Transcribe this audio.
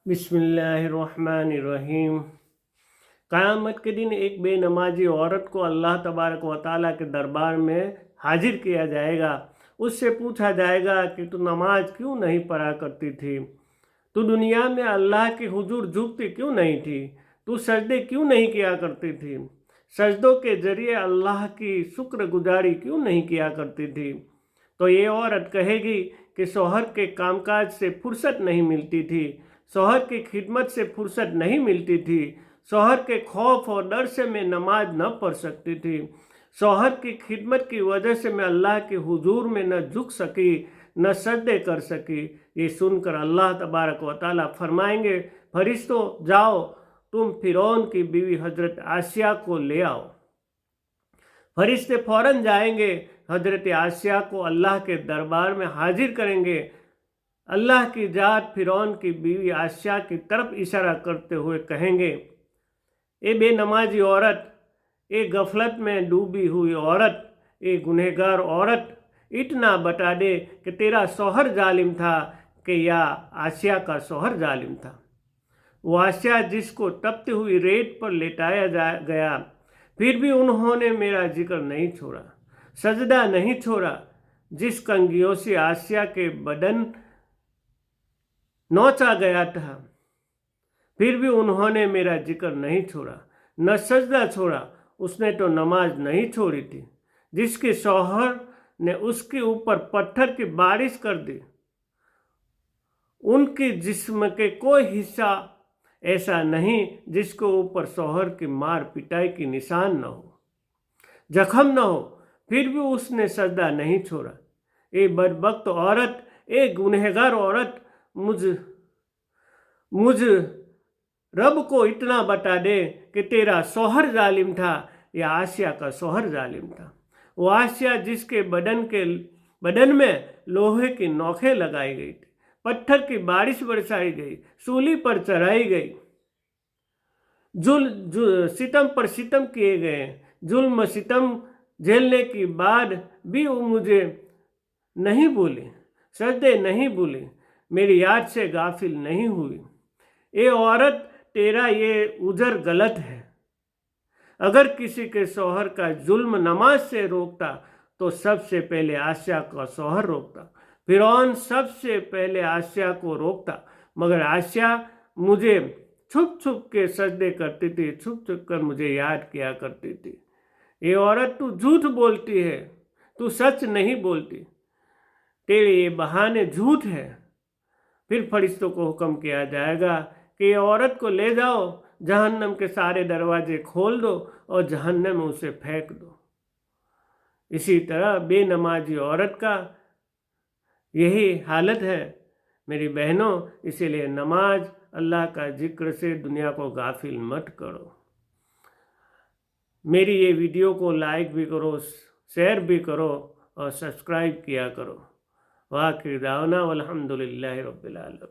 बिस्मिल्लाहिर्रहमानिर्रहीम। क़यामत के दिन एक बेनमाजी औरत को अल्लाह तबारक व तआला के दरबार में हाजिर किया जाएगा। उससे पूछा जाएगा कि तू नमाज क्यों नहीं पढ़ा करती थी, तू दुनिया में अल्लाह के हुजूर झुकती क्यों नहीं थी, तू सजदे क्यों नहीं किया करती थी, सजदों के जरिए अल्लाह की शुक्रगुजारी क्यों नहीं किया करती थी। तो ये औरत कहेगी कि शौहर के कामकाज से फुर्सत नहीं मिलती थी, शौहर की खिदमत से फुर्सत नहीं मिलती थी, शौहर के खौफ और डर से मैं नमाज न पढ़ सकती थी, शौहर की खिदमत की वजह से मैं अल्लाह के हुजूर में न झुक सकी, न सजदे कर सकी। ये सुनकर अल्लाह तबारक व तआला फरमाएंगे, फरिश्तों जाओ, तुम फिरौन की बीवी हजरत आसिया को ले आओ। फरिश्ते फौरन जाएंगे, हजरत आसिया को अल्लाह के दरबार में हाजिर करेंगे। अल्लाह की जात फिरौन की बीवी आसिया की तरफ इशारा करते हुए कहेंगे, ए बेनमाजी औरत, ए गफलत में डूबी हुई औरत, ए गुनहगार औरत, इतना बता दे कि तेरा शौहर जालिम था कि या आसिया का शौहर जालिम था। वो आसिया जिसको तपती हुई रेत पर लेटाया गया, फिर भी उन्होंने मेरा जिक्र नहीं छोड़ा, सजदा नहीं छोड़ा। जिस कंगियों से आसिया के बदन नोचा गया था, फिर भी उन्होंने मेरा जिक्र नहीं छोड़ा, न सजदा छोड़ा। उसने तो नमाज नहीं छोड़ी थी, जिसके शौहर ने उसके ऊपर पत्थर की बारिश कर दी। उनके जिस्म के कोई हिस्सा ऐसा नहीं जिसके ऊपर शौहर की मार पिटाई की निशान न हो, जख्म न हो, फिर भी उसने सजदा नहीं छोड़ा। ए बदबख्त औरत, ए गुनहगार औरत, मुझ रब को इतना बता दे कि तेरा शौहर जालिम था या आसिया का शौहर जालिम था। वो आसिया जिसके बदन में लोहे की नोखें लगाई गई थी, पत्थर की बारिश बरसाई गई, सूली पर चढ़ाई गई, सितम पर सितम किए गए, जुल्म सितम झेलने के बाद भी वो मुझे नहीं भूली, सजदे नहीं भूली, मेरी याद से गाफिल नहीं हुई। ये औरत, तेरा ये उजर गलत है। अगर किसी के शौहर का जुल्म नमाज से रोकता तो सबसे पहले आसिया का शौहर रोकता, फिरौन सबसे पहले आसिया को रोकता, मगर आसिया मुझे छुप छुप के सजदे करती थी, छुप छुप कर मुझे याद किया करती थी। ये औरत, तू झूठ बोलती है, तू सच नहीं बोलती, तेरे ये बहाने झूठ है। फिर फरिश्तों को हुक्म किया जाएगा कि ये औरत को ले जाओ, जहन्नम के सारे दरवाजे खोल दो और जहन्नम में उसे फेंक दो। इसी तरह बेनमाजी औरत का यही हालत है मेरी बहनों। इसीलिए नमाज, अल्लाह का जिक्र से दुनिया को गाफिल मत करो। मेरी ये वीडियो को लाइक भी करो, शेयर भी करो और सब्सक्राइब किया करो। वाखिर दावना वल्हम्दुलिल्लाहि रब्बिल आलमीन।